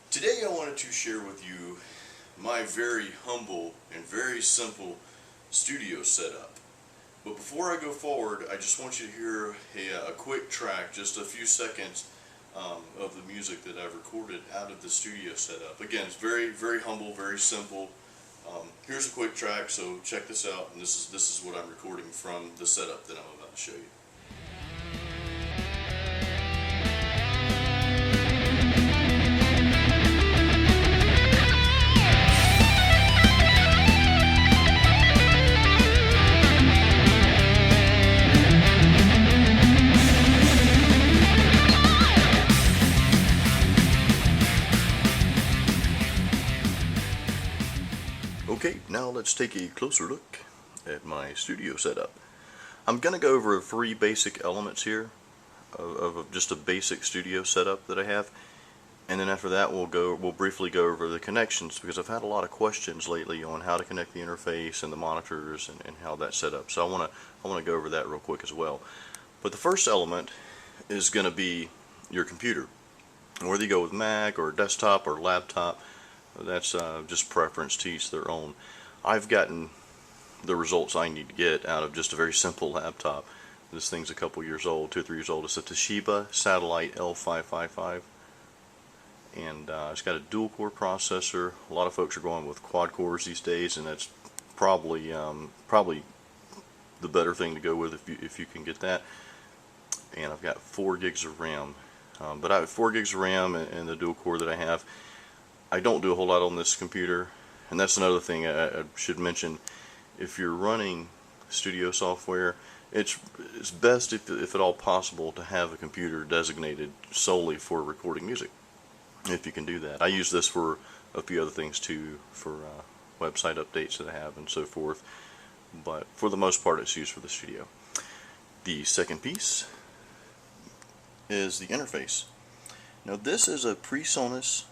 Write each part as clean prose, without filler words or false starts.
Today I wanted to share with you my very humble and very simple studio setup. But before I go forward, I just want you to hear a quick track, just a few seconds of the music that I've recorded out of the studio setup. Again, it's very, very humble, very simple. Here's a quick track, so check this out, and this is what I'm recording from the setup that I'm about to show you. Okay, now let's take a closer look at my studio setup. I'm going to go over three basic elements here of just a basic studio setup that I have, and then after that we'll briefly go over the connections, because I've had a lot of questions lately on how to connect the interface and the monitors and how that's set up. So I want to go over that real quick as well. But the first element is going to be your computer. Whether you go with Mac or desktop or laptop, that's just preference to each their own. I've gotten the results I need to get out of just a very simple laptop. This thing's a couple years old, 2 or 3 years old. It's a Toshiba Satellite L555, and it's got a dual core processor. A lot of folks are going with quad cores these days, and that's probably the better thing to go with if you can get that. And I've got 4 gigs of RAM, but I have 4 gigs of RAM and the dual core that I have. I don't do a whole lot on this computer, and that's another thing I should mention. If you're running studio software, it's best, if at all possible, to have a computer designated solely for recording music, if you can do that. I use this for a few other things too, for website updates that I have and so forth, but for the most part it's used for the studio. The second piece is the interface. Now this is a PreSonus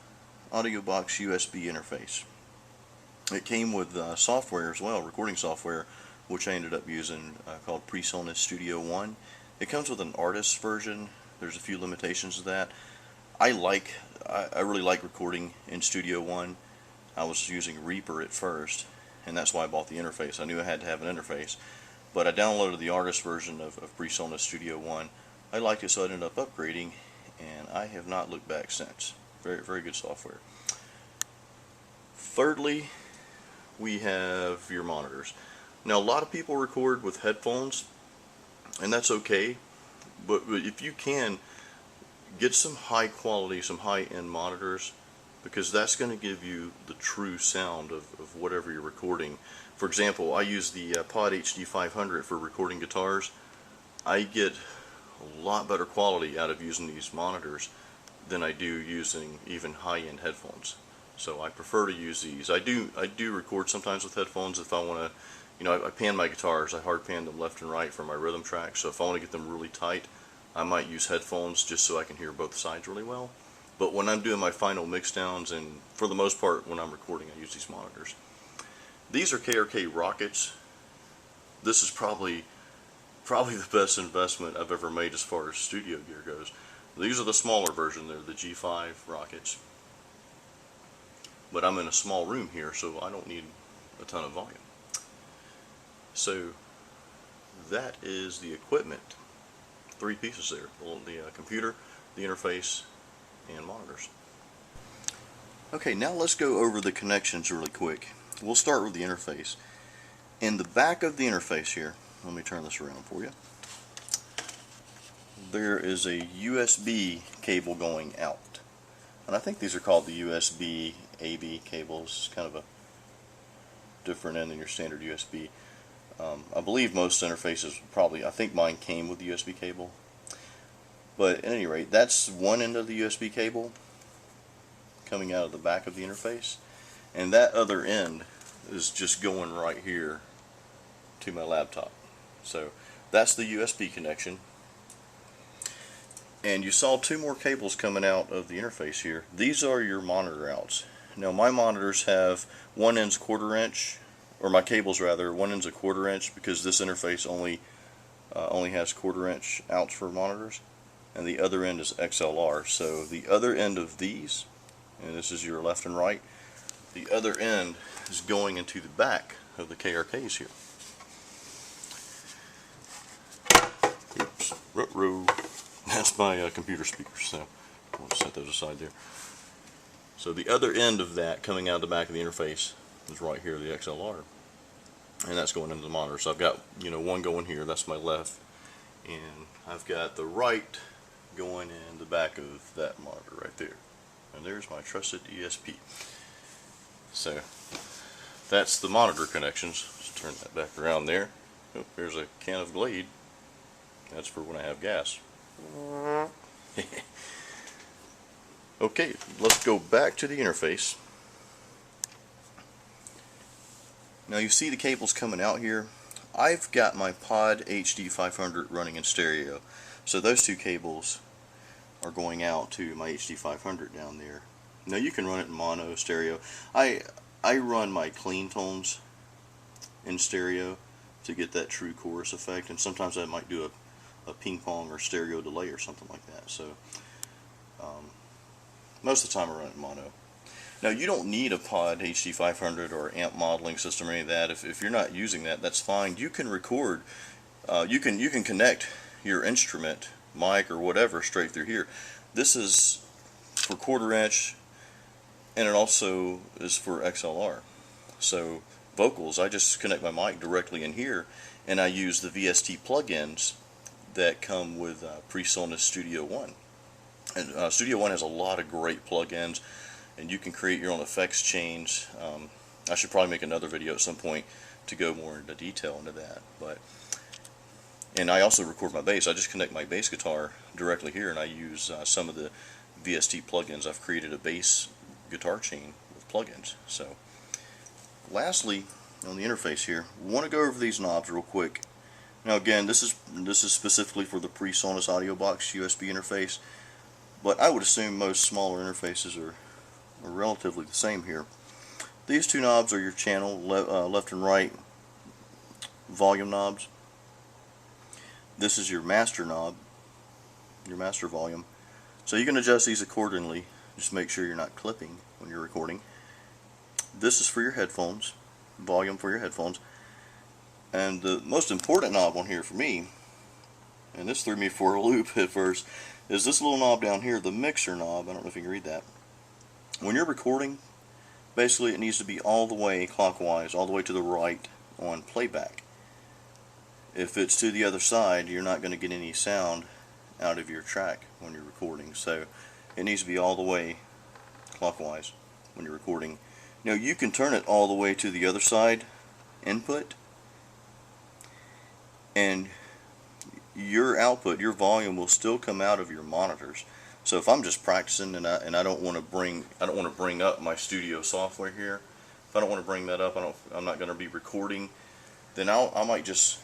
Audio Box USB interface. It came with software as well, recording software, which I ended up using, called PreSonus Studio One. It comes with an artist version. There's a few limitations to that. I really like recording in Studio One. I was using Reaper at first, and that's why I bought the interface. I knew I had to have an interface, but I downloaded the artist version of PreSonus Studio One. I liked it, so I ended up upgrading, and I have not looked back since. Very, very good software. Thirdly, we have your monitors. Now, a lot of people record with headphones, and that's okay, but if you can, get some high quality, some high-end monitors, because that's going to give you the true sound of whatever you're recording. For example, I use the Pod HD 500 for recording guitars. I get a lot better quality out of using these monitors than I do using even high-end headphones. So I prefer to use these. I do record sometimes with headphones if I want to, I pan my guitars. I hard pan them left and right for my rhythm tracks. So if I want to get them really tight, I might use headphones just so I can hear both sides really well. But when I'm doing my final mix downs, and for the most part when I'm recording, I use these monitors. These are KRK Rockets. This is probably the best investment I've ever made as far as studio gear goes. These are the smaller version. They're the G5 Rockets. But I'm in a small room here, so I don't need a ton of volume. So that is the equipment. 3 pieces there. The computer, the interface, and monitors. Okay, now let's go over the connections really quick. We'll start with the interface. In the back of the interface here, let me turn this around for you. There is a USB cable going out, and I think these are called the USB AB cables. It's kind of a different end than your standard USB. I believe most interfaces I think mine came with the USB cable, but at any rate, that's one end of the USB cable coming out of the back of the interface, and that other end is just going right here to my laptop. So that's the USB connection. And you saw 2 more cables coming out of the interface here. These are your monitor outs. Now my monitors have one end's 1/4 inch, or my cables rather, one end's a 1/4 inch, because this interface only has 1/4 inch outs for monitors, and the other end is XLR. So the other end of these and this is your left and right. The other end is going into the back of the KRKs here. Oops, ruh-roh. That's my computer speakers, so I'll set those aside there. So the other end of that coming out the back of the interface is right here, the XLR, and that's going into the monitor. So I've got, you know, one going here, that's my left, and I've got the right going in the back of that monitor right there. And there's my trusted ESP. So that's the monitor connections. Let's turn that back around there. Oh, there's a can of Glade. That's for when I have gas. Okay, let's go back to the interface. Now you see the cables coming out here. I've got my Pod HD 500 running in stereo. So those two cables are going out to my HD 500 down there. Now you can run it in mono, stereo. I run my clean tones in stereo to get that true chorus effect, and sometimes I might do a ping pong or stereo delay or something like that. So most of the time I run it in mono. Now you don't need a Pod HD 500 or amp modeling system or any of that. If you're not using that, that's fine. You can record. You can connect your instrument, mic or whatever, straight through here. This is for 1/4 inch, and it also is for XLR. So vocals, I just connect my mic directly in here, and I use the VST plugins that come with PreSonus Studio One. And Studio One has a lot of great plugins, and you can create your own effects chains. I should probably make another video at some point to go more into detail into that. And I also record my bass. I just connect my bass guitar directly here, and I use some of the VST plugins. I've created a bass guitar chain with plugins. So, lastly, on the interface here, we want to go over these knobs real quick. Now again, this is specifically for the PreSonus Audio Box USB interface, but I would assume most smaller interfaces are relatively the same here. These two knobs are your channel, left and right volume knobs. This is your master knob, your master volume. So you can adjust these accordingly. Just make sure you're not clipping when you're recording. This is for your headphones, volume for your headphones. And the most important knob on here for me, and this threw me for a loop at first, is this little knob down here, the mixer knob. I don't know if you can read that. When you're recording, basically it needs to be all the way clockwise, all the way to the right on playback. If it's to the other side, you're not going to get any sound out of your track when you're recording. So it needs to be all the way clockwise when you're recording. Now you can turn it all the way to the other side input, and your output, your volume, will still come out of your monitors. So if I'm just practicing and I don't want to bring up my studio software here, if I don't want to bring that up, I'm not going to be recording, then I might just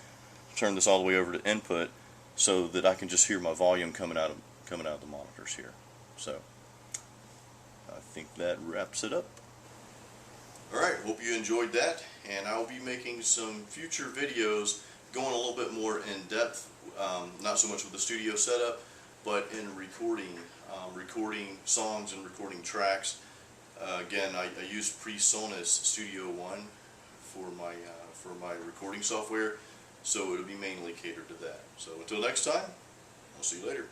turn this all the way over to input so that I can just hear my volume coming out of the monitors here. So I think that wraps it up. Alright, hope you enjoyed that, and I'll be making some future videos going a little bit more in depth, not so much with the studio setup, but in recording songs and recording tracks. Again, I use PreSonus Studio One for my recording software, so it'll be mainly catered to that. So until next time, I'll see you later.